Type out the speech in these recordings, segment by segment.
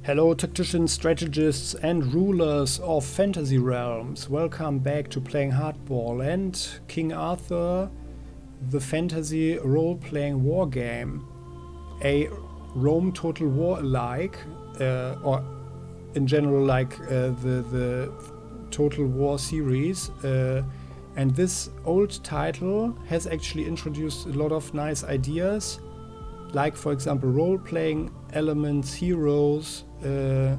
Hello tacticians, strategists and rulers of fantasy realms. Welcome back to Playing Hardball and King Arthur, the fantasy role-playing wargame. A Rome Total War alike, or in general like the Total War series. And this old title has actually introduced a lot of nice ideas, like for example role-playing elements, heroes, that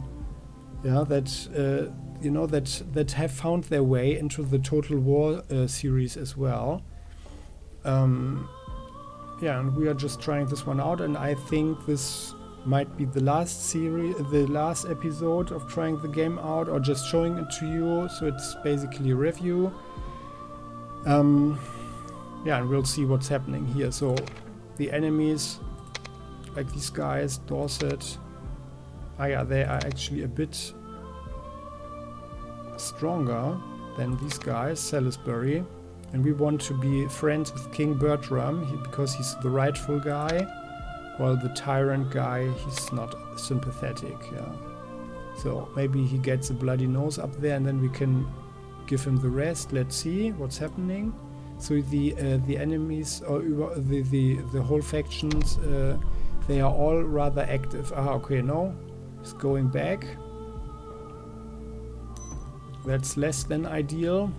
have found their way into the Total War series as well. And we are just trying this one out, and I think this might be the last episode of trying the game out, or just showing it to you. So it's basically a review. And we'll see what's happening here. So the enemies, like these guys, Dorset. They are actually a bit stronger than these guys, Salisbury. And we want to be friends with King Bertram because he's the rightful guy, while the tyrant guy, he's not sympathetic. So maybe he gets a bloody nose up there, and then we can give him the rest. Let's see what's happening. So the enemies, or the whole factions, they are all rather active. No. He's going back. That's less than ideal.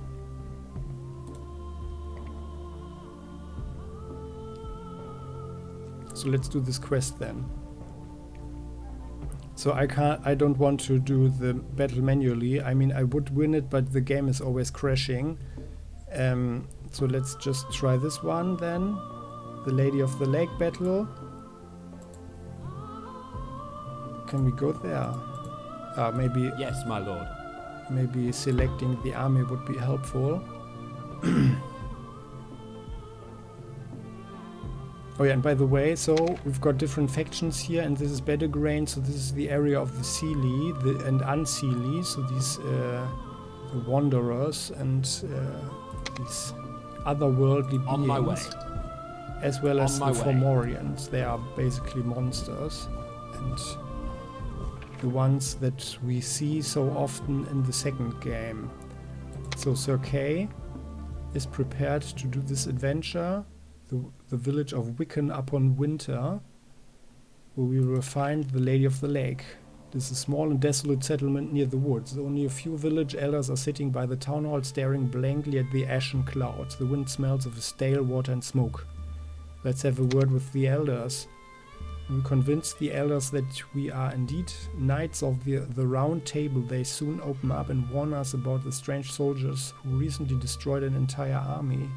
So let's do this quest then. So I don't want to do the battle manually. I mean, I would win it, but the game is always crashing. So let's just try this one then. The Lady of the Lake battle. Can we go there? Maybe. Yes, my lord. Maybe selecting the army would be helpful. Oh yeah, and by the way, so we've got different factions here, and this is Battlegrain, so this is the area of the Seelie and Unseelie, so these the Wanderers and these otherworldly beings. On my way. As well as the Fomorians. They are basically monsters, and the ones that we see so often in the second game. So Sir Kay is prepared to do this adventure, the village of Wicken upon Winter, where we will find the Lady of the Lake. This is a small and desolate settlement near the woods. Only a few village elders are sitting by the town hall, staring blankly at the ashen clouds. The wind smells of stale water and smoke. Let's have a word with the elders. We convince the elders that we are indeed knights of the Round Table. They soon open up and warn us about the strange soldiers who recently destroyed an entire army.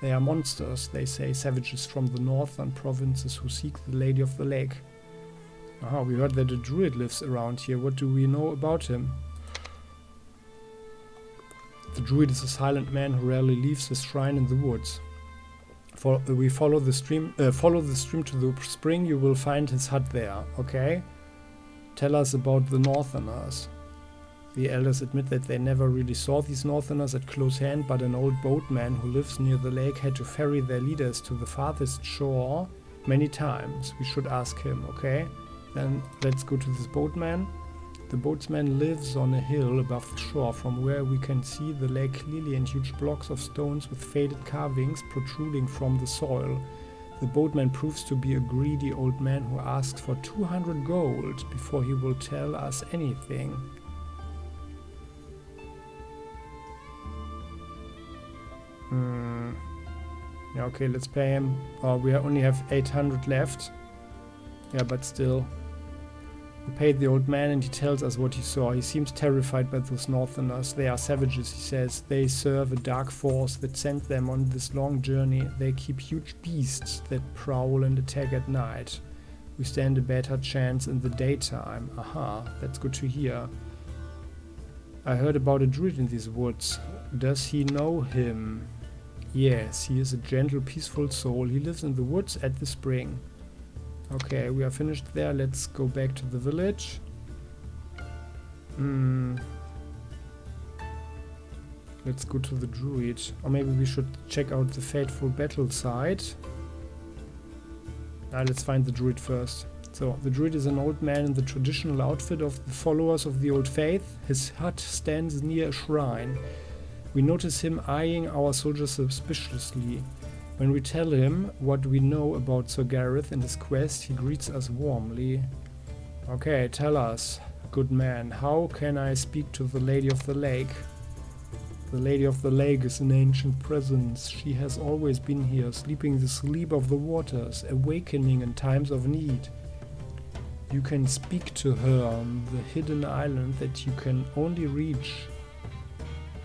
They are monsters, they say, savages from the northern provinces who seek the Lady of the Lake. We heard that a druid lives around here. What do we know about him? The druid is a silent man who rarely leaves his shrine in the woods. We follow the stream to the spring. You will find his hut there. Okay? Tell us about the northerners. The elders admit that they never really saw these northerners at close hand, but an old boatman who lives near the lake had to ferry their leaders to the farthest shore many times. We should ask him, okay? Then let's go to this boatman. The boatman lives on a hill above the shore, from where we can see the lake clearly, and huge blocks of stones with faded carvings protruding from the soil. The boatman proves to be a greedy old man who asks for 200 gold before he will tell us anything. Yeah, okay, let's pay him. We only have 800 left. Yeah, but still. We paid the old man and he tells us what he saw. He seems terrified by those northerners. They are savages, he says. They serve a dark force that sent them on this long journey. They keep huge beasts that prowl and attack at night. We stand a better chance in the daytime. That's good to hear. I heard about a druid in these woods. Does he know him? Yes, he is a gentle, peaceful soul. He lives in the woods at the spring. Okay, we are finished there. Let's go back to the village. Let's go to the druid. Or maybe we should check out the fateful battle site. Let's find the druid first. So, the druid is an old man in the traditional outfit of the followers of the old faith. His hut stands near a shrine. We notice him eyeing our soldiers suspiciously. When we tell him what we know about Sir Gareth and his quest, he greets us warmly. Okay, tell us, good man, how can I speak to the Lady of the Lake? The Lady of the Lake is an ancient presence. She has always been here, sleeping the sleep of the waters, awakening in times of need. You can speak to her on the hidden island that you can only reach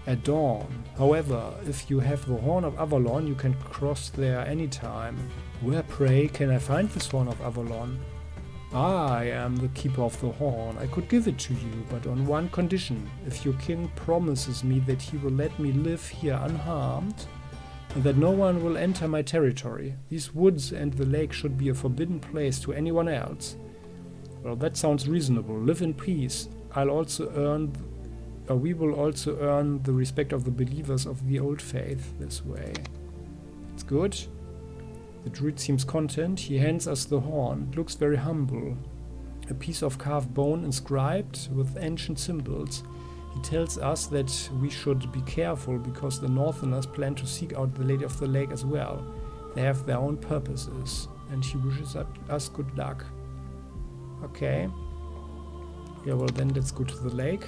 at dawn. However, if you have the Horn of Avalon, you can cross there anytime. Where, pray, can I find this Horn of Avalon? I am the keeper of the horn. I could give it to you, but on one condition. If your king promises me that he will let me live here unharmed, and that no one will enter my territory. These woods and the lake should be a forbidden place to anyone else. Well, that sounds reasonable. Live in peace. We will also earn the respect of the believers of the old faith this way. It's good. The druid seems content. He hands us the horn. It looks very humble. A piece of carved bone inscribed with ancient symbols. He tells us that we should be careful because the Northerners plan to seek out the Lady of the Lake as well. They have their own purposes, and he wishes us good luck. Okay. Yeah, well then let's go to the lake.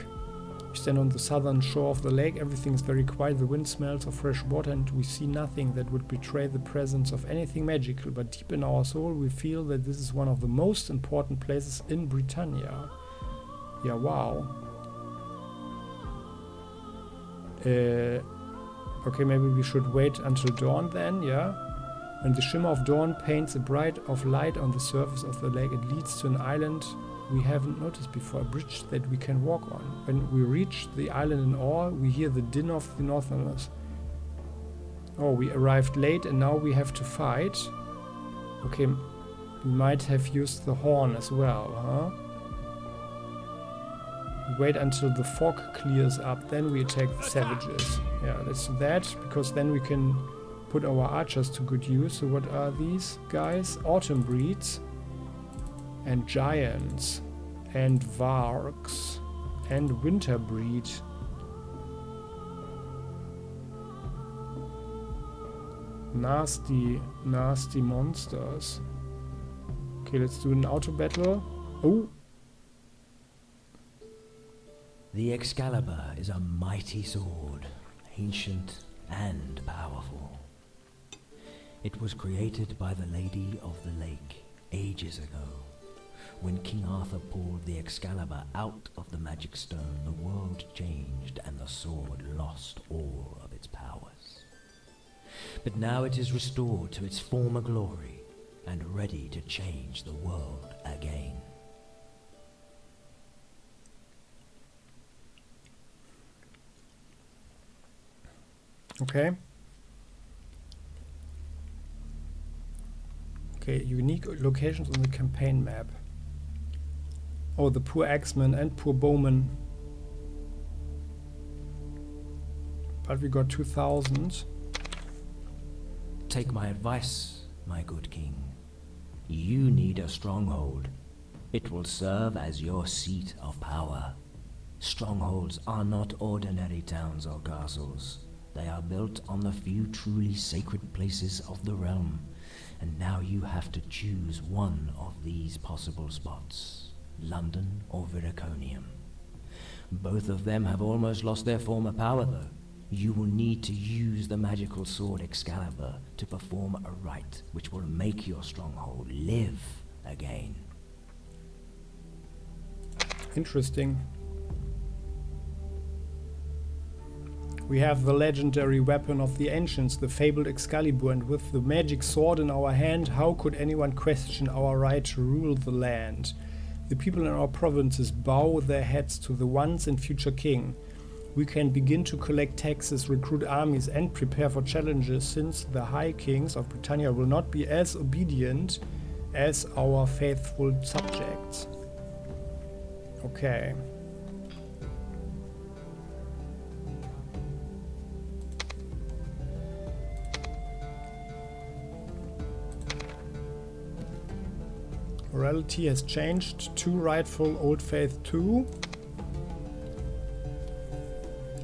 We stand on the southern shore of the lake. Everything is very quiet. The wind smells of fresh water and we see nothing that would betray the presence of anything magical. But deep in our soul we feel that this is one of the most important places in Britannia. Yeah, wow. Okay, maybe we should wait until dawn then, yeah? When the shimmer of dawn paints a bright of light on the surface of the lake, it leads to an island we haven't noticed before, a bridge that we can walk on. When we reach the island in awe, we hear the din of the Northerners. Oh, we arrived late and now we have to fight. Okay, we might have used the horn as well, huh? We wait until the fog clears up, then we attack the savages. Yeah, let's do that, because then we can put our archers to good use. So what are these guys? Autumn breeds. And giants, and vargs, and winter breed. Nasty, nasty monsters. Okay, let's do an auto battle. Oh! The Excalibur is a mighty sword, ancient and powerful. It was created by the Lady of the Lake ages ago. When King Arthur pulled the Excalibur out of the magic stone, the world changed and the sword lost all of its powers. But now it is restored to its former glory and ready to change the world again. Okay. Okay, unique locations on the campaign map. Oh, the poor axeman and poor bowman. But we got 2,000. Take my advice, my good king. You need a stronghold. It will serve as your seat of power. Strongholds are not ordinary towns or castles. They are built on the few truly sacred places of the realm. And now you have to choose one of these possible spots. London or Viraconium. Both of them have almost lost their former power though. You will need to use the magical sword Excalibur to perform a rite which will make your stronghold live again. Interesting. We have the legendary weapon of the ancients, the fabled Excalibur, and with the magic sword in our hand, how could anyone question our right to rule the land? The people in our provinces bow their heads to the once and future king. We can begin to collect taxes, recruit armies, and prepare for challenges, since the high kings of Britannia will not be as obedient as our faithful subjects. Okay. Temporality has changed to rightful Old Faith 2.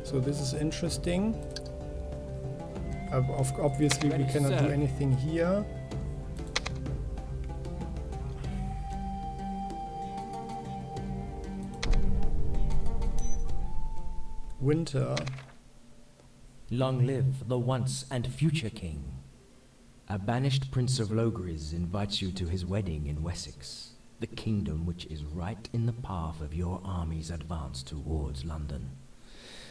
So this is interesting. Obviously we cannot do anything here. Winter. Long live the once and future king. A banished prince of Logres invites you to his wedding in Wessex, the kingdom which is right in the path of your army's advance towards London.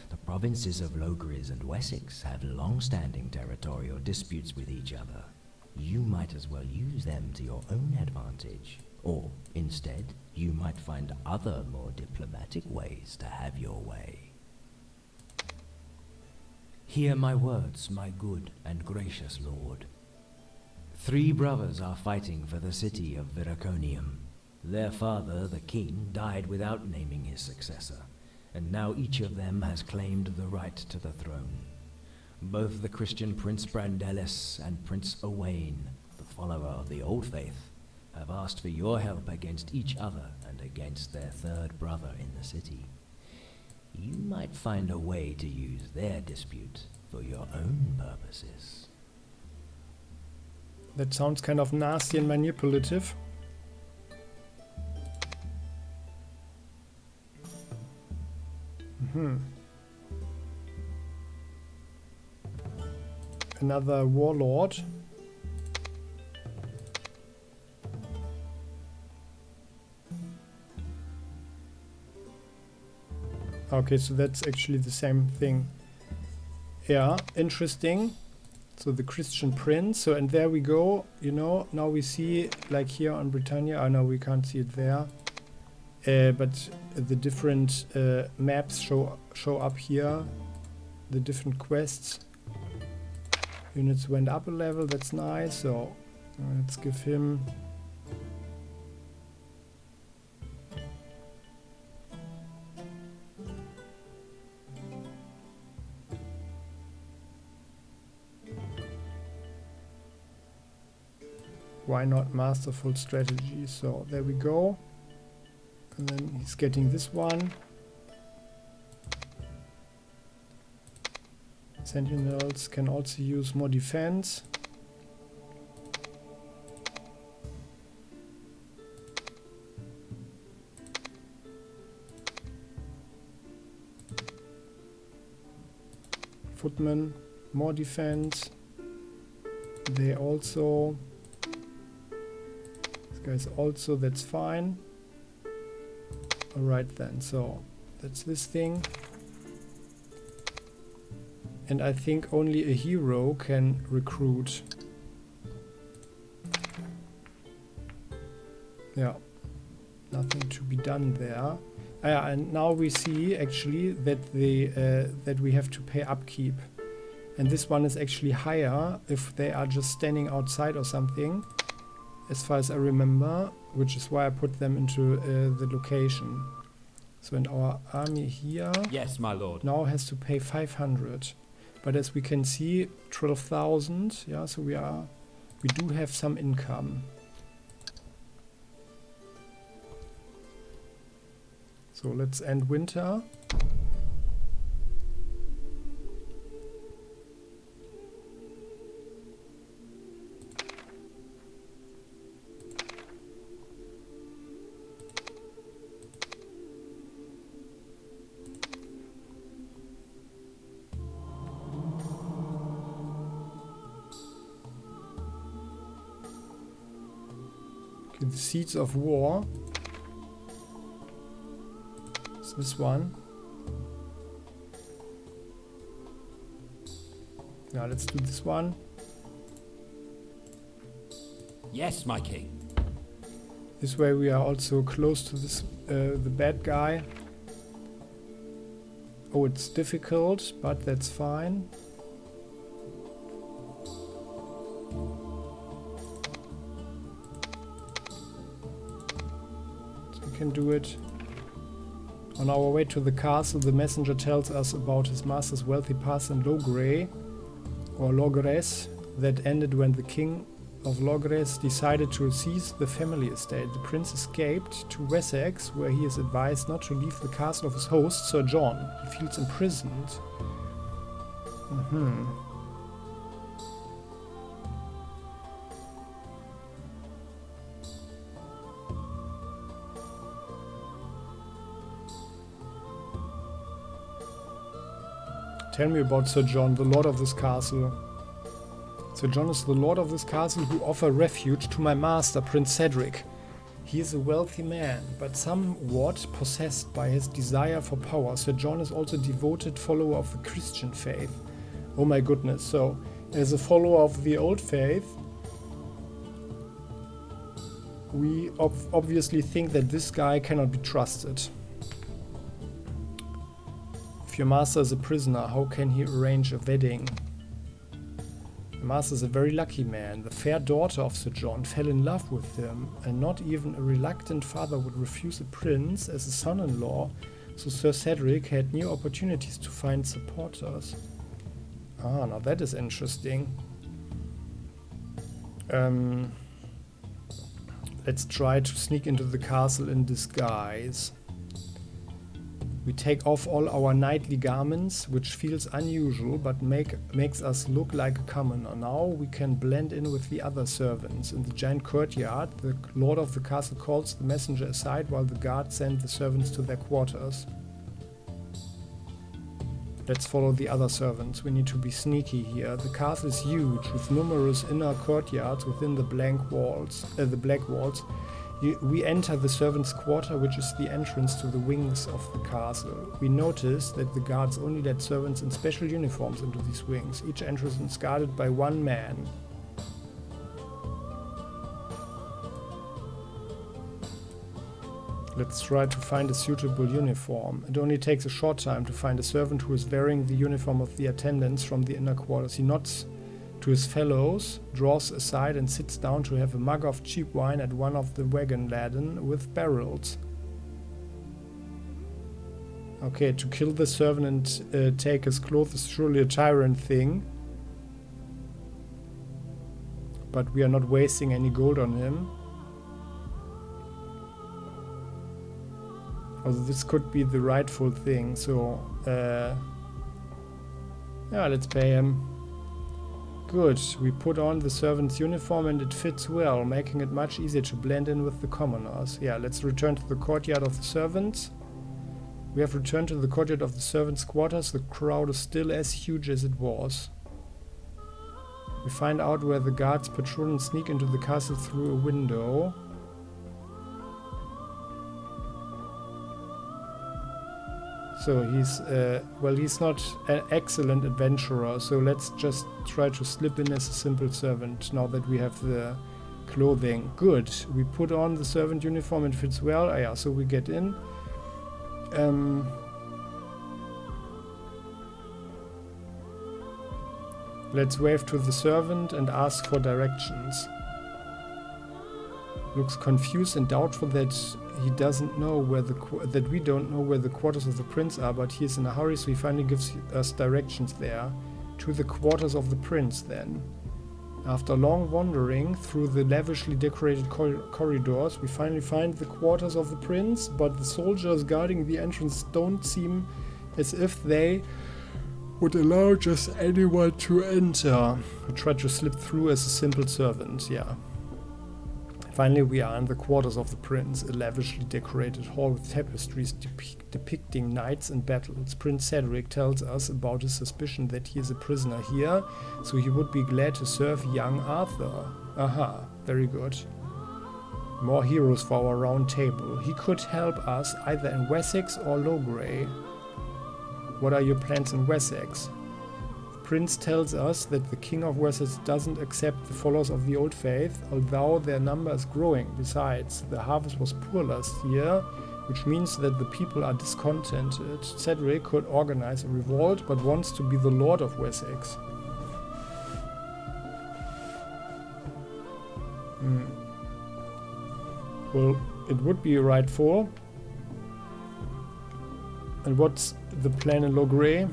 The provinces of Logres and Wessex have long-standing territorial disputes with each other. You might as well use them to your own advantage, or instead, you might find other more diplomatic ways to have your way. Hear my words, my good and gracious lord. 3 brothers are fighting for the city of Viraconium. Their father, the king, died without naming his successor, and now each of them has claimed the right to the throne. Both the Christian Prince Brandelis and Prince Owain, the follower of the Old Faith, have asked for your help against each other and against their 3rd brother in the city. You might find a way to use their dispute for your own purposes. That sounds kind of nasty and manipulative. Another warlord. Okay, so that's actually the same thing. Yeah, interesting. So the Christian prince. So, and there we go. You know, now we see, like here on Britannia. Oh no, we can't see it there. But the different maps show up here. The different quests. Units went up a level. That's nice. So let's give him. Why not masterful strategy? So there we go. And then he's getting this one. Sentinels can also use more defense. Footmen, more defense. They also. This guy's also, that's fine. Alright then, so that's this thing. And I think only a hero can recruit. Yeah, nothing to be done there. And now we see actually that that we have to pay upkeep. And this one is actually higher if they are just standing outside or something, as far as I remember, which is why I put them into the location. So in our army here, yes, my lord, now has to pay 500. But as we can see, 12,000. Yeah, so we do have some income. So let's end winter. Okay, the Seeds of War. It's this one. Now let's do this one. Yes, my king. This way we are also close to this the bad guy. Oh, it's difficult, but that's fine. So we can do it. On our way to the castle, the messenger tells us about his master's wealthy past in Logres, or Logres, that ended when the king of Logres decided to seize the family estate. The prince escaped to Wessex, where he is advised not to leave the castle of his host, Sir John. He feels imprisoned. Tell me about Sir John, the lord of this castle. Sir John is the lord of this castle who offer refuge to my master, Prince Cedric. He is a wealthy man, but somewhat possessed by his desire for power. Sir John is also a devoted follower of the Christian faith. Oh my goodness, so as a follower of the old faith, we obviously think that this guy cannot be trusted. If your master is a prisoner, how can he arrange a wedding? The master is a very lucky man. The fair daughter of Sir John fell in love with him, and not even a reluctant father would refuse a prince as a son-in-law, so Sir Cedric had new opportunities to find supporters. Ah, now that is interesting. Let's try to sneak into the castle in disguise. We take off all our knightly garments, which feels unusual, but makes us look like a commoner. Now we can blend in with the other servants. In the giant courtyard, the lord of the castle calls the messenger aside while the guards send the servants to their quarters. Let's follow the other servants. We need to be sneaky here. The castle is huge, with numerous inner courtyards within the black walls. We enter the servants' quarter, which is the entrance to the wings of the castle. We notice that the guards only let servants in special uniforms into these wings. Each entrance is guarded by one man. Let's try to find a suitable uniform. It only takes a short time to find a servant who is wearing the uniform of the attendants from the inner quarters. He nods to his fellows, draws aside and sits down to have a mug of cheap wine at one of the wagon laden with barrels. Okay, to kill the servant and take his clothes is surely a tyrant thing. But we are not wasting any gold on him. Although this could be the rightful thing, so yeah, let's pay him. Good, we put on the servant's uniform and it fits well, making it much easier to blend in with the commoners. Yeah, let's return to the courtyard of the servants. We have returned to the courtyard of the servants' quarters. The crowd is still as huge as it was. We find out where the guards patrol and sneak into the castle through a window. So he's not an excellent adventurer, so let's just try to slip in as a simple servant now that we have the clothing. Good, we put on the servant uniform and it fits well. Ah, yeah, so we get in. Let's wave to the servant and ask for directions. Looks confused and doubtful that he doesn't know where that we don't know where the quarters of the prince are, but he is in a hurry, so he finally gives us directions there. To the quarters of the prince, then. After long wandering through the lavishly decorated corridors, we finally find the quarters of the prince, but the soldiers guarding the entrance don't seem as if they would allow just anyone to enter. We try to slip through as a simple servant, yeah. Finally, we are in the quarters of the prince, a lavishly decorated hall with tapestries depicting knights and battles. Prince Cedric tells us about his suspicion that he is a prisoner here, so he would be glad to serve young Arthur. Aha, very good. More heroes for our round table. He could help us either in Wessex or Logres. What are your plans in Wessex? Prince tells us that the king of Wessex doesn't accept the followers of the old faith, although their number is growing. Besides, the harvest was poor last year, which means that the people are discontented. Cedric could organize a revolt, but wants to be the lord of Wessex. Well, it would be rightful. And what's the plan in Logres?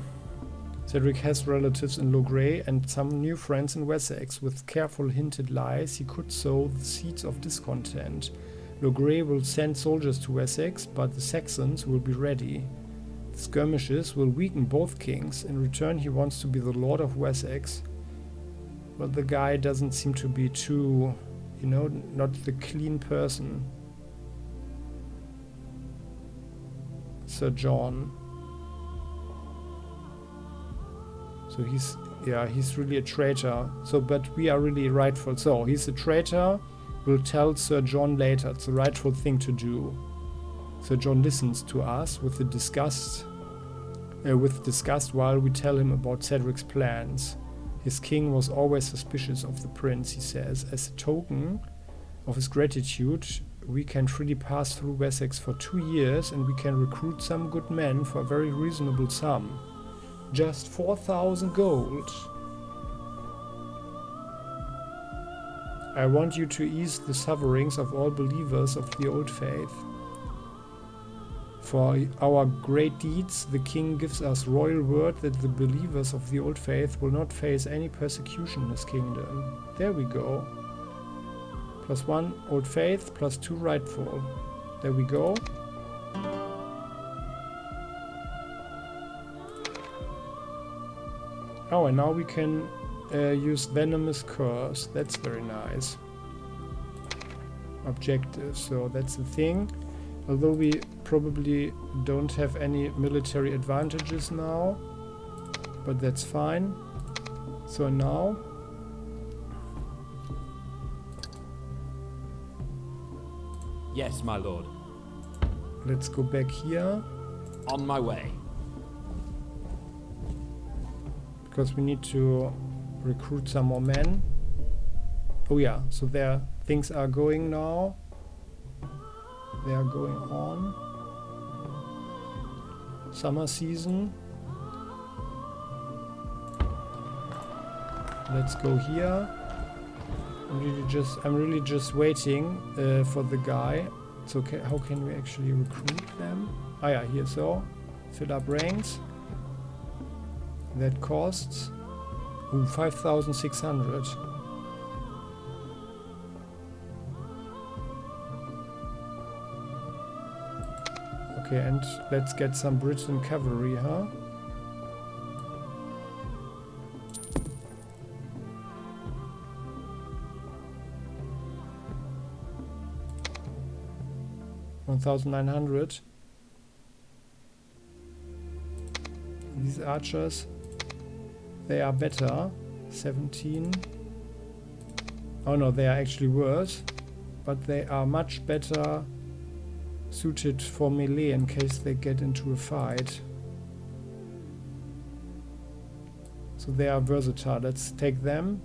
Cedric has relatives in Logray and some new friends in Wessex. With careful hinted lies, he could sow the seeds of discontent. Logray will send soldiers to Wessex, but the Saxons will be ready. The skirmishes will weaken both kings. In return, he wants to be the Lord of Wessex. But the guy doesn't seem to be too, you know, not the clean person. Sir John. So he's really a traitor. So, but we are really rightful. So, he's a traitor. We'll tell Sir John later. It's the rightful thing to do. Sir John listens to us with disgust while we tell him about Cedric's plans. His king was always suspicious of the prince, he says. As a token of his gratitude, we can freely pass through Wessex for 2 years and we can recruit some good men for a very reasonable sum. Just 4,000 gold. I want you to ease the sufferings of all believers of the old faith. For our great deeds, the king gives us royal word that the believers of the old faith will not face any persecution in his kingdom. There we go. +1 old faith, +2 rightful. There we go. Oh, and now we can use Venomous Curse. That's very nice. Objective, so that's the thing. Although we probably don't have any military advantages now, but that's fine. So now Yes, my lord. let's go back here. On my way. Because we need to recruit some more men. Oh yeah, so there things are going now. They are going on. Summer season. Let's go here. I'm really just waiting for the guy. So how can we actually recruit them? Ah yeah, here, so fill up ranks. That costs 5,600. Okay, and let's get some Britain cavalry, huh? $1,900. These archers, they are better. 17. Oh no, they are actually worse. But they are much better suited for melee in case they get into a fight. So they are versatile. Let's take them.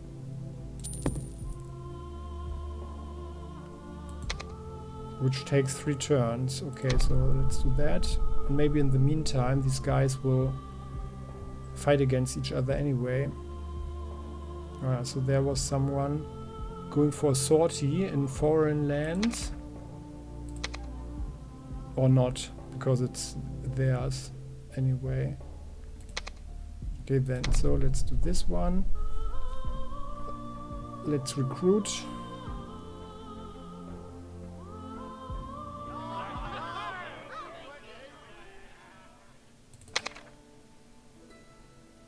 Which takes 3 turns. Okay, so let's do that. And maybe in the meantime these guys will fight against each other anyway. So there was someone going for a sortie in foreign lands. Or not, because it's theirs anyway. Okay then, so let's do this one. Let's recruit.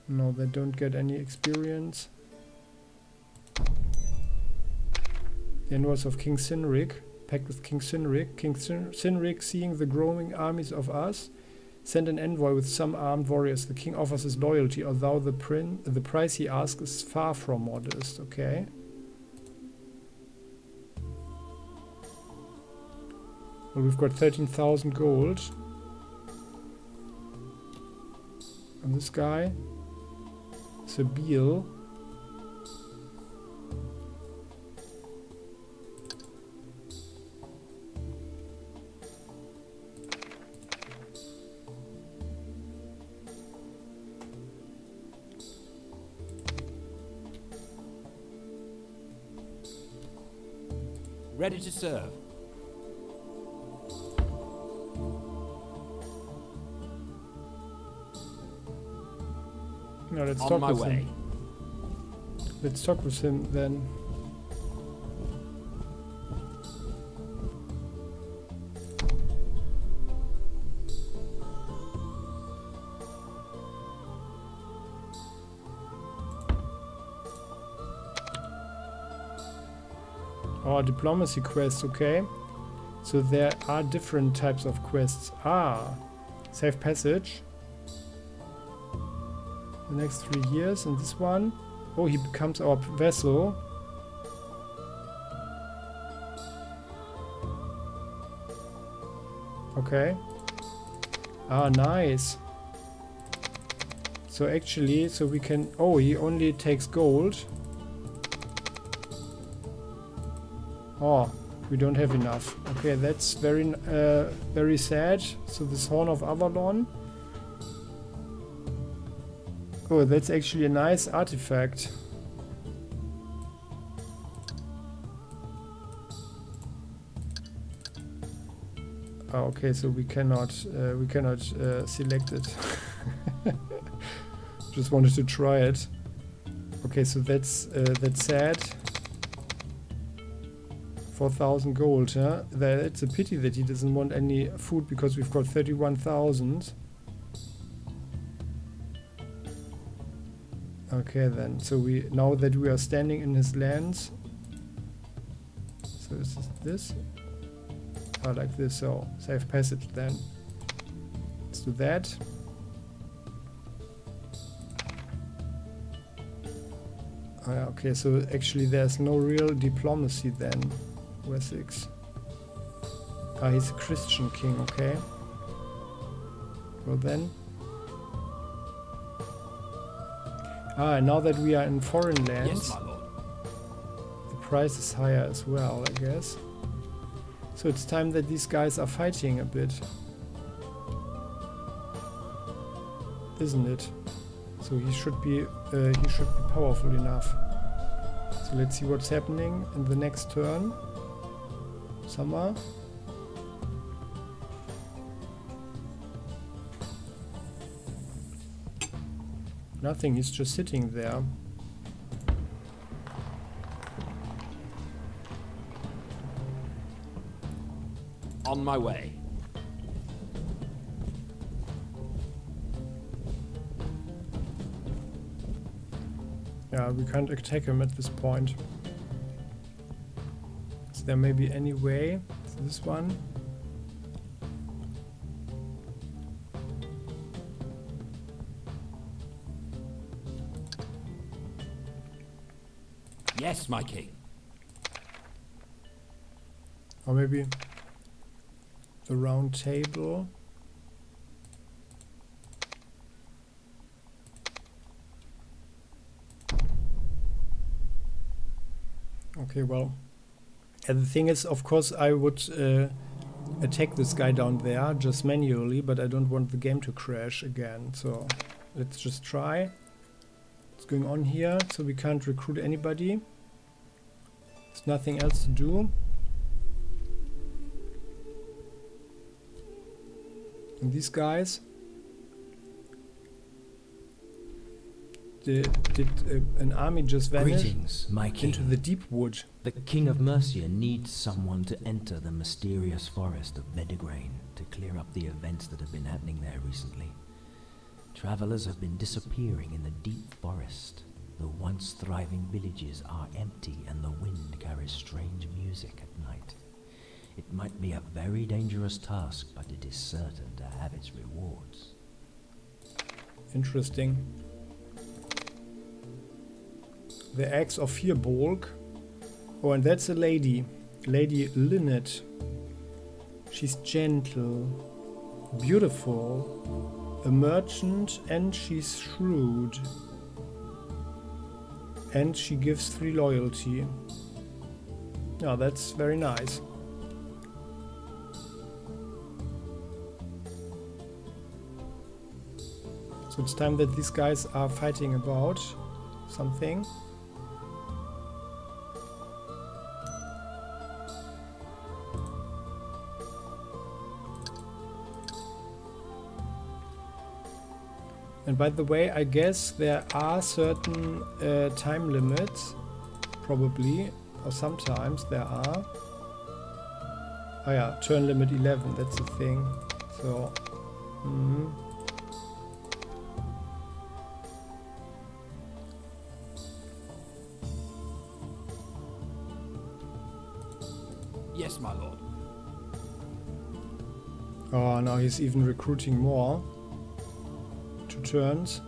No, they don't get any experience. The invoice of King Sinric. Pact with King Sinric. King Sinric, seeing the growing armies of us, sent an envoy with some armed warriors. The king offers his loyalty, although the price he asks is far from modest. Okay. Well, we've got 13,000 gold. And this guy, Sabil. Ready to serve. No, let's On talk my with way. him. Let's talk with him then. Oh, diplomacy quests, okay. So there are different types of quests. Ah, safe passage. The next 3 years, and this one. Oh, he becomes our vessel. Okay. Ah, nice. So actually, so we can... Oh, he only takes gold. Oh, we don't have enough. Okay, that's very sad. So this Horn of Avalon. Oh, that's actually a nice artifact. Oh, okay, so we cannot select it. Just wanted to try it. Okay, so that's sad. 4,000 gold, huh? It's a pity that he doesn't want any food because we've got 31,000. Okay then, so now that we are standing in his lands, so is this? Oh, like this, so safe passage then. Let's do that. Okay, so actually there's no real diplomacy then. Wessex. Ah, he's a Christian king, okay. Well then. Ah, and now that we are in foreign lands, Yes, my lord. the price is higher as well, I guess. So it's time that these guys are fighting a bit. Isn't it? So he should be powerful enough. So let's see what's happening in the next turn. Summer. Nothing, he's just sitting there. On my way. Yeah, we can't attack him at this point. Is there maybe any way? So this one. Yes, my king. Or maybe the round table. Okay, well. And the thing is, of course, I would attack this guy down there just manually, but I don't want the game to crash again. So let's just try. What's going on here? So we can't recruit anybody. There's nothing else to do. And these guys did an army just vanish? Greetings, my king. Into the deep wood? The King of Mercia needs someone to enter the mysterious forest of Bedegrain to clear up the events that have been happening there recently. Travelers have been disappearing in the deep forest. The once thriving villages are empty and the wind carries strange music at night. It might be a very dangerous task, but it is certain to have its rewards. Interesting. The Axe of Firbolg. Oh, and that's a lady. Lady Lynette. She's gentle, beautiful, a merchant, and she's shrewd. And she gives 3 loyalty. Yeah, that's very nice. So it's time that these guys are fighting about something. And by the way, I guess there are certain time limits, probably, or sometimes there are. Oh yeah, turn limit 11, that's the thing. So, Yes, my lord. oh, now he's even recruiting more. 2 turns.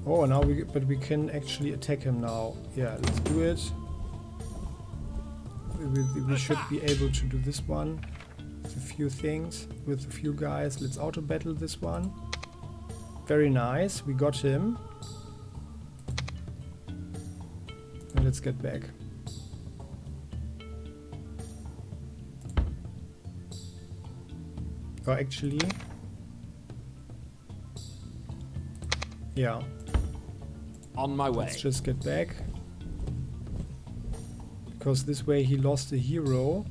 Oh, now but we can actually attack him now. Yeah, let's do it. We should be able to do this one with a few things, with a few guys. Let's auto battle this one. Very nice, we got him. And let's get back. Oh, actually, yeah. On my way. Let's just get back. Because this way he lost a hero.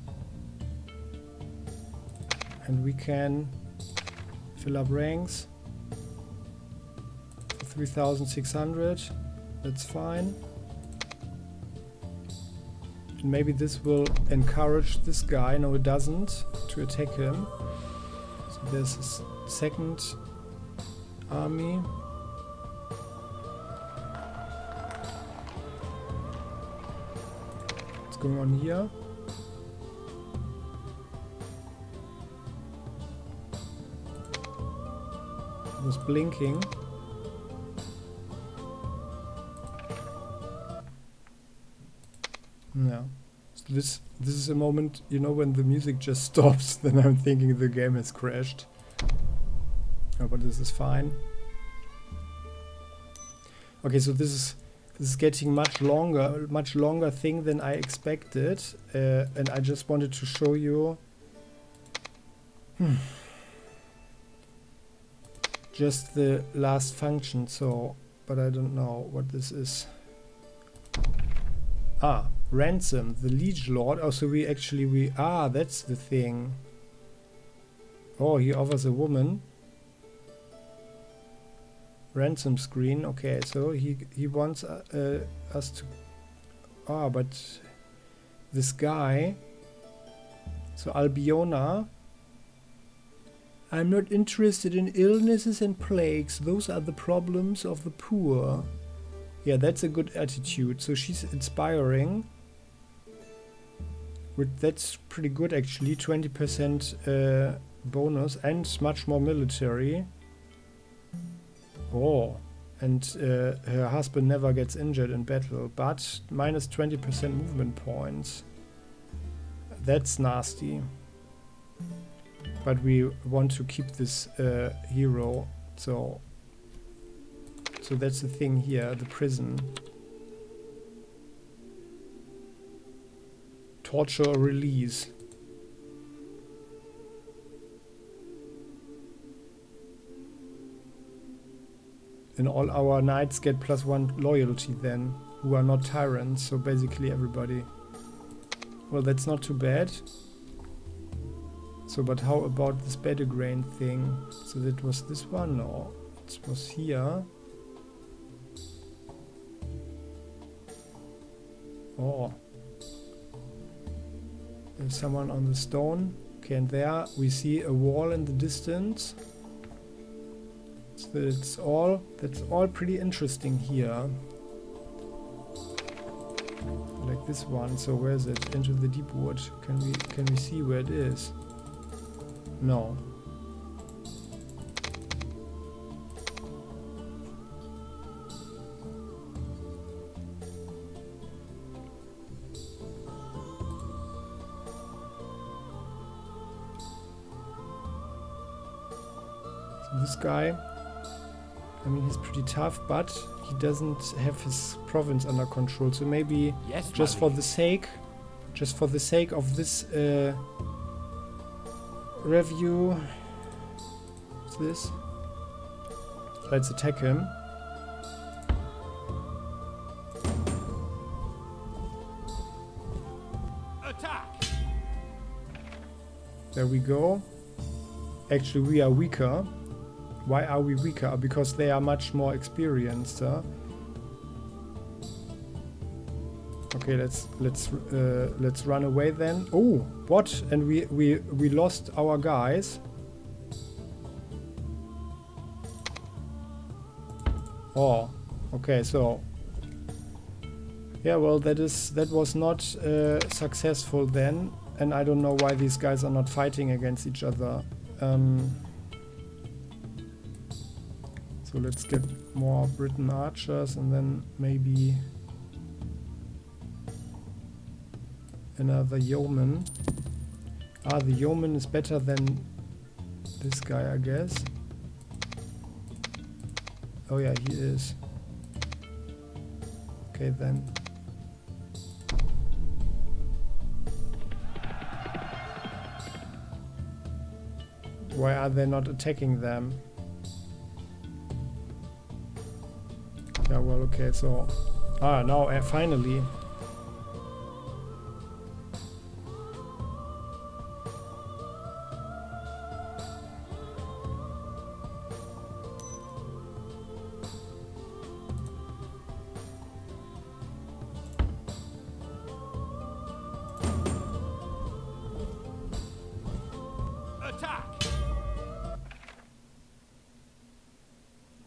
And we can fill up ranks. For 3,600. That's fine. And maybe this will encourage this guy. No, it doesn't. To attack him. So there's a second army. Going on here. It was blinking. Yeah. So this is a moment, you know, when the music just stops, then I'm thinking the game has crashed. Oh, but this is fine. Okay, so this is getting much longer thing than I expected, and I just wanted to show you just the last function. So, but I don't know what this is. Ah, ransom, the liege lord. Oh, so that's the thing. Oh, he offers a woman. Ransom screen. Okay, so he wants us to. Ah, but this guy. So Albiona. I'm not interested in illnesses and plagues. Those are the problems of the poor. Yeah, that's a good attitude. So she's inspiring. That's pretty good actually. 20% bonus and much more military. Oh, and her husband never gets injured in battle, but minus 20% movement points. That's nasty. But we want to keep this hero, so that's the thing here, the prison. Torture or release. And all our knights get +1 loyalty then, who are not tyrants, so basically everybody. Well, that's not too bad. So, but how about this Bedegrain thing? So that was this one? No, it was here. Oh. There's someone on the stone. Okay, and there we see a wall in the distance. So that's all pretty interesting here. Like this one. So where is it? Into the deep wood. Can we see where it is? No. So this guy, I mean, he's pretty tough, but he doesn't have his province under control. So maybe yes, just for the sake of this review. What's this? Let's attack him. Attack! There we go. Actually, we are weaker. Why are we weaker? Because they are much more experienced, huh? Okay, let's run away then. Oh, what? And we lost our guys. Oh, okay, so yeah, well, that was not successful then, and I don't know why these guys are not fighting against each other. So let's get more Briton archers, and then maybe another yeoman. Ah, the yeoman is better than this guy, I guess. Oh yeah, he is. Okay then. Why are they not attacking them? Yeah, well, okay, so... Ah, now, finally.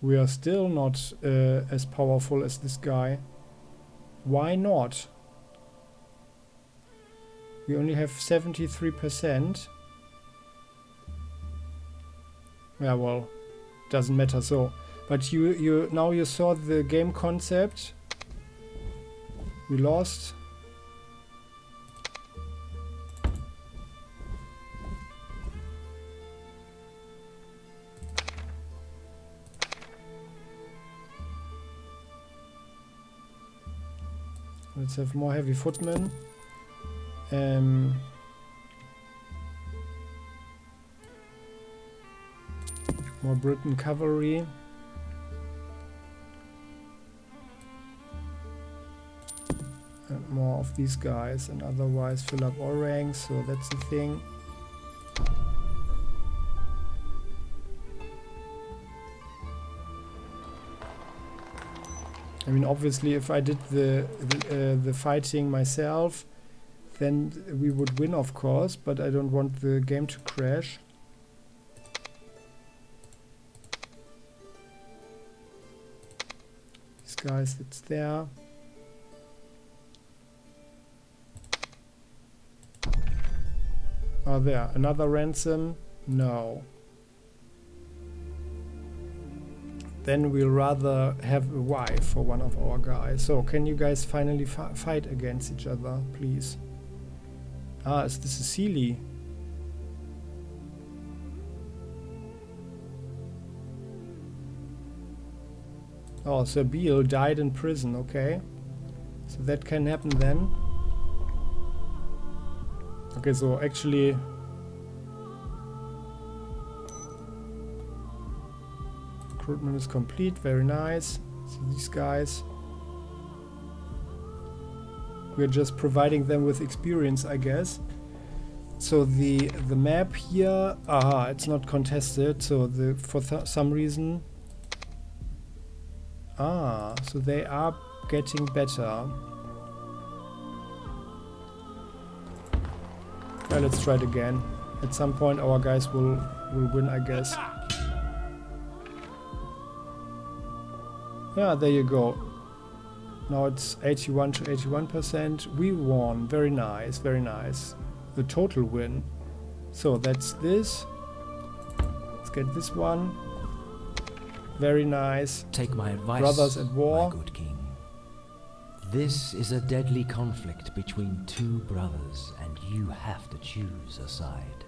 We are still not as powerful as this guy. Why not? We only have 73%. Yeah, well, doesn't matter. So, but you now you saw the game concept. We lost. Let's have more heavy footmen. More Briton cavalry. And more of these guys, and otherwise fill up all ranks, so that's the thing. I mean, obviously, if I did the fighting myself, then we would win, of course, but I don't want the game to crash. These guys, it's there. Oh, there. Another ransom? No. Then we'll rather have a wife for one of our guys. So, can you guys finally fight against each other, please? Ah, is this a Sealy? Oh, Sir Beale died in prison, okay. So that can happen then. Okay, so actually... recruitment is complete, very nice. So these guys... we're just providing them with experience, I guess. So the map here... aha, it's not contested, so for some reason... ah, so they are getting better. Yeah, let's try it again. At some point our guys will win, I guess. Yeah, there you go. Now it's 81 to 81%. We won. Very nice, very nice. The total win. So that's this. Let's get this one. Very nice. Take my advice, Brothers at war. my good king. This is a deadly conflict between two brothers, and you have to choose a side.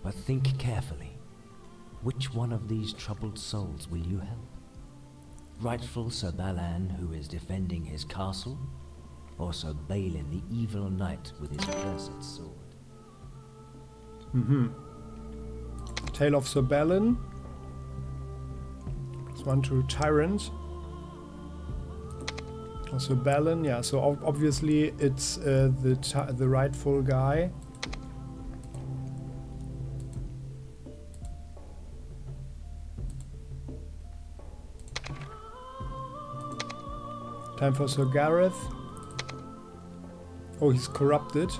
But think carefully. Which one of these troubled souls will you help? Rightful Sir Balan, who is defending his castle, or Sir Balin, the evil knight with his cursed sword? Tale of Sir Balin. +1 to Tyrant. Sir Balin, yeah, so obviously it's the rightful guy. Time for Sir Gareth. Oh, he's corrupted.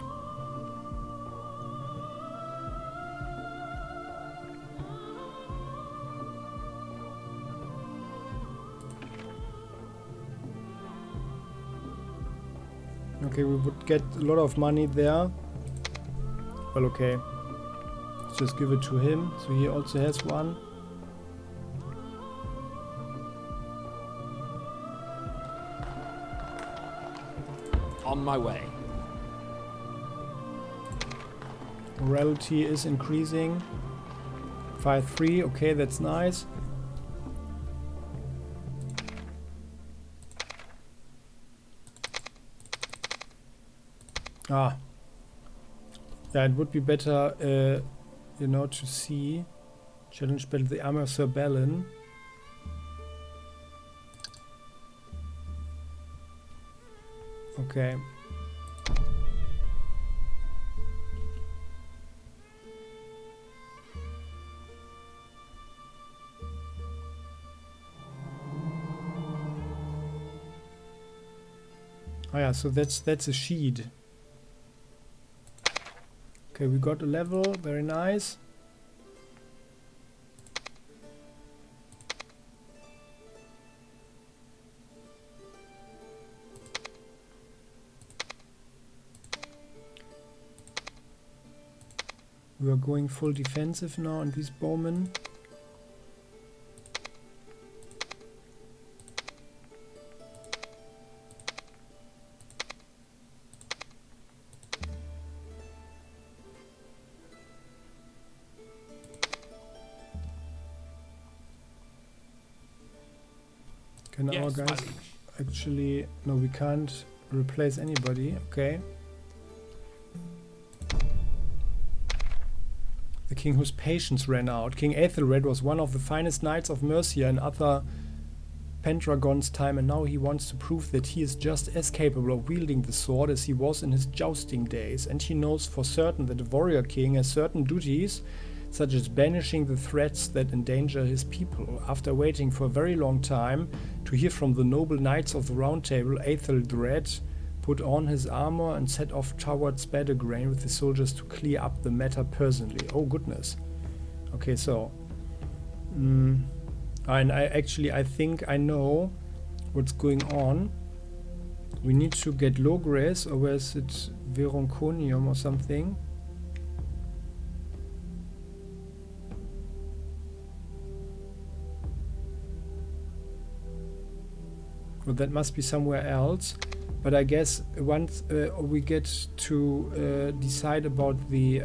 Okay, we would get a lot of money there. Well, okay. Let's just give it to him. So he also has one. On my way. Morality is increasing. 5-3. Okay, that's nice. Ah. Yeah, it would be better, you know, to see. Challenge battle the armor of Sir Balin. Okay. Oh yeah, so that's a sheet. Okay, we got a level, very nice. We are going full defensive now on these bowmen. Can our Yes, my guys liege. actually... No, we can't replace anybody. Okay. The king whose patience ran out. King Aethelred was one of the finest knights of Mercia in Arthur Pendragon's time, and now he wants to prove that he is just as capable of wielding the sword as he was in his jousting days. And he knows for certain that a warrior king has certain duties, such as banishing the threats that endanger his people. After waiting for a very long time to hear from the noble knights of the Round Table, Aethelred put on his armor and set off towards Badgrain with the soldiers to clear up the matter personally. Oh goodness. Okay, so and I think I know what's going on. We need to get Logres, or where is it? Veronconium or something. Well, that must be somewhere else. But I guess once we get to decide about the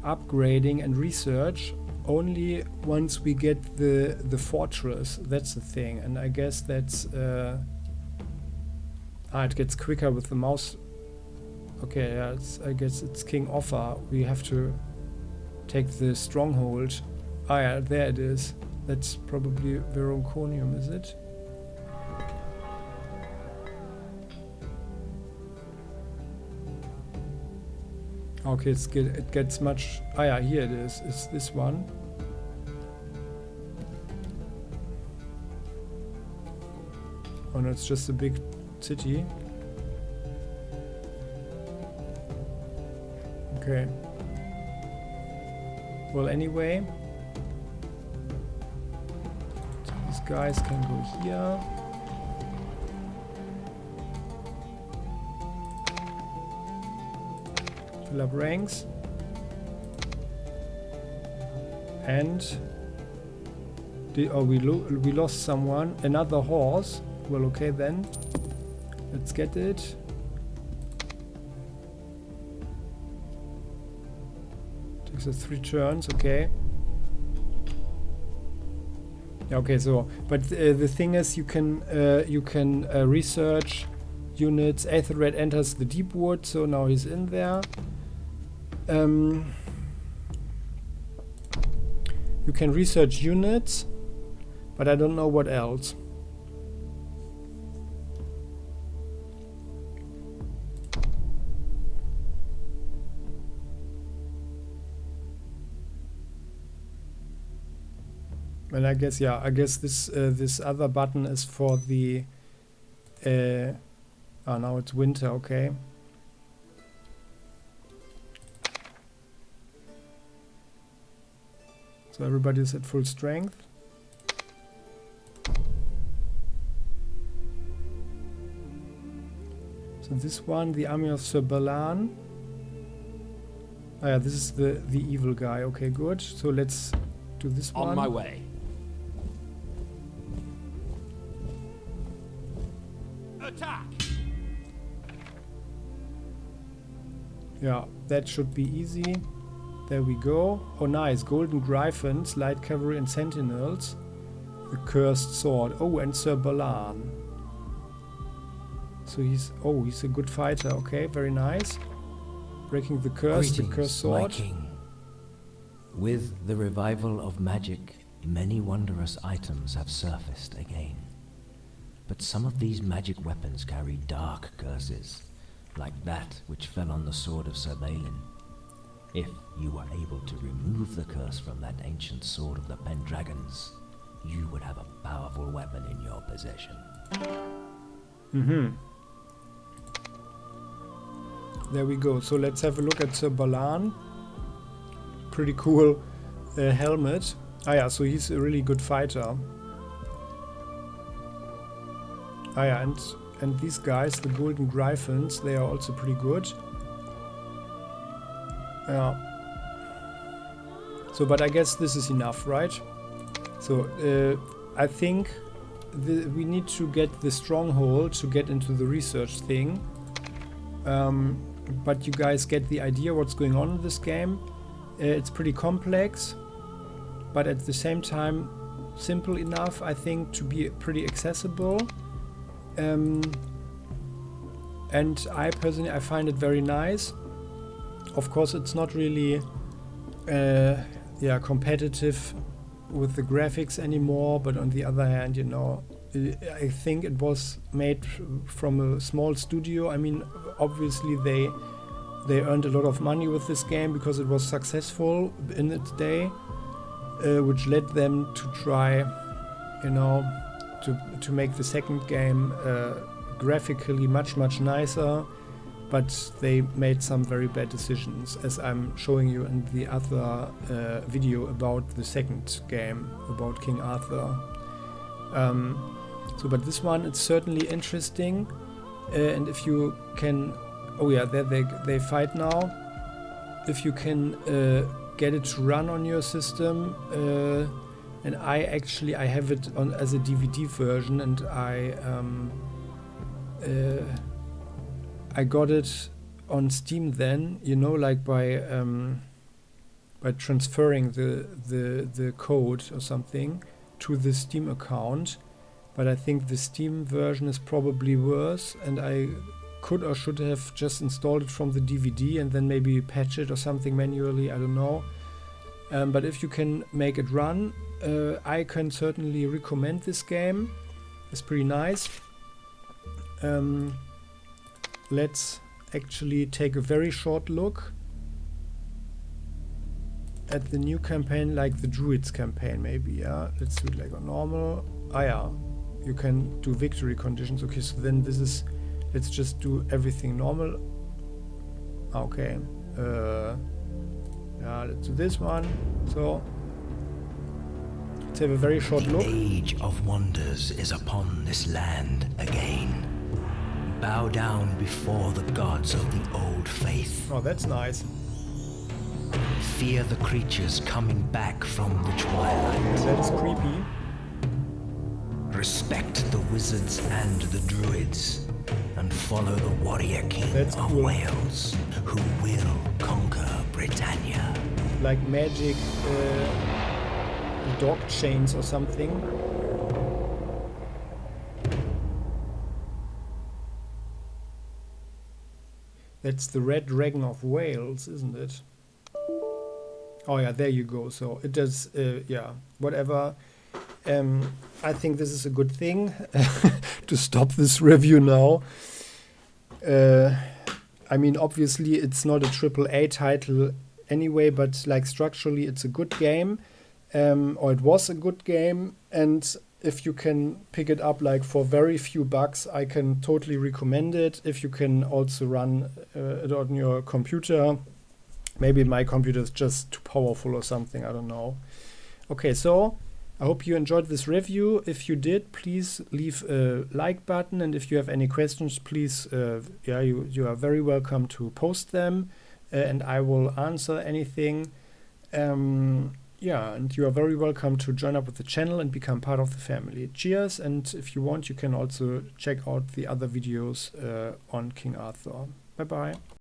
upgrading and research, only once we get the fortress. That's the thing, and I guess that's it gets quicker with the mouse. Okay, yeah, I guess it's King Offa. We have to take the stronghold. Ah, yeah, there it is. That's probably Veronconium, is it? Okay, it gets much... Ah yeah, here it is. It's this one. Oh no, it's just a big city. Okay. Well, anyway. So these guys can go here. Fill up ranks. And we lost someone. Another horse. Well, okay then. Let's get it. Takes us 3 turns. Okay. Yeah, okay. So, but the thing is, you can research units. Aethelred enters the deep wood, so now he's in there. You can research units, but I don't know what else. And I guess, yeah, I guess this this other button is for the Now it's winter, okay. So everybody's at full strength. So this one, the army of Sir Balan. Oh yeah, this is the evil guy. Okay, good. So let's do this one. On my way. Attack! Yeah, that should be easy. There we go. Oh, nice. Golden Griffins, Light Cavalry and Sentinels. The Cursed Sword. Oh, and Sir Balan. So he's a good fighter. Okay, very nice. Breaking the curse, the Cursed Sword. My king. With the revival of magic, many wondrous items have surfaced again. But some of these magic weapons carry dark curses, like that which fell on the sword of Sir Balin. If you were able to remove the curse from that ancient sword of the Pendragons, you would have a powerful weapon in your possession. There we go. So let's have a look at Sir Balan. Pretty cool helmet. Ah yeah, so he's a really good fighter. Ah yeah, and these guys, the Golden Griffins, they are also pretty good. Yeah. So, but I guess this is enough, right? So, I think we need to get the stronghold to get into the research thing. But you guys get the idea what's going on in this game. It's pretty complex, but at the same time simple enough, I think, to be pretty accessible. And I personally, I find it very nice. Of course, it's not really competitive with the graphics anymore, but on the other hand, you know, I think it was made from a small studio. I mean, obviously they earned a lot of money with this game because it was successful in its day, which led them to try, you know, to make the second game graphically much nicer. But they made some very bad decisions, as I'm showing you in the other video about the second game, about King Arthur. But this one, it's certainly interesting. And if you can... Oh yeah, there they fight now. If you can get it to run on your system... and I have it on as a DVD version, and I got it on Steam then, you know, like by transferring the code or something to the Steam account. But I think the Steam version is probably worse, and I could or should have just installed it from the DVD and then maybe patch it or something manually, I don't know. But if you can make it run, I can certainly recommend this game. It's pretty nice. Let's actually take a very short look at the new campaign, like the Druids campaign, maybe. Yeah, let's do it like a normal. Ah yeah, you can do victory conditions. Okay, so then this is, let's just do everything normal. Okay, yeah, let's do this one. So let's have a very short look. The age of wonders is upon this land again. Bow down before the gods of the old faith. Oh, that's nice. Fear the creatures coming back from the twilight. That is creepy. Respect the wizards and the druids, and follow the warrior king That's of cool. Wales, who will conquer Britannia. Like magic dog chains or something. That's the Red Dragon of Wales, isn't it? Oh yeah, there you go. So it does, yeah, whatever. I think this is a good thing to stop this review now. I mean, obviously it's not a AAA title anyway, but like structurally it's a good game, or it was a good game, and if you can pick it up like for very few bucks, I can totally recommend it. If you can also run it on your computer, maybe my computer is just too powerful or something, I don't know. Okay, so I hope you enjoyed this review. If you did, please leave a like button, and if you have any questions, please, you are very welcome to post them, and I will answer anything. And you are very welcome to join up with the channel and become part of the family. Cheers, and if you want, you can also check out the other videos on King Arthur. Bye bye.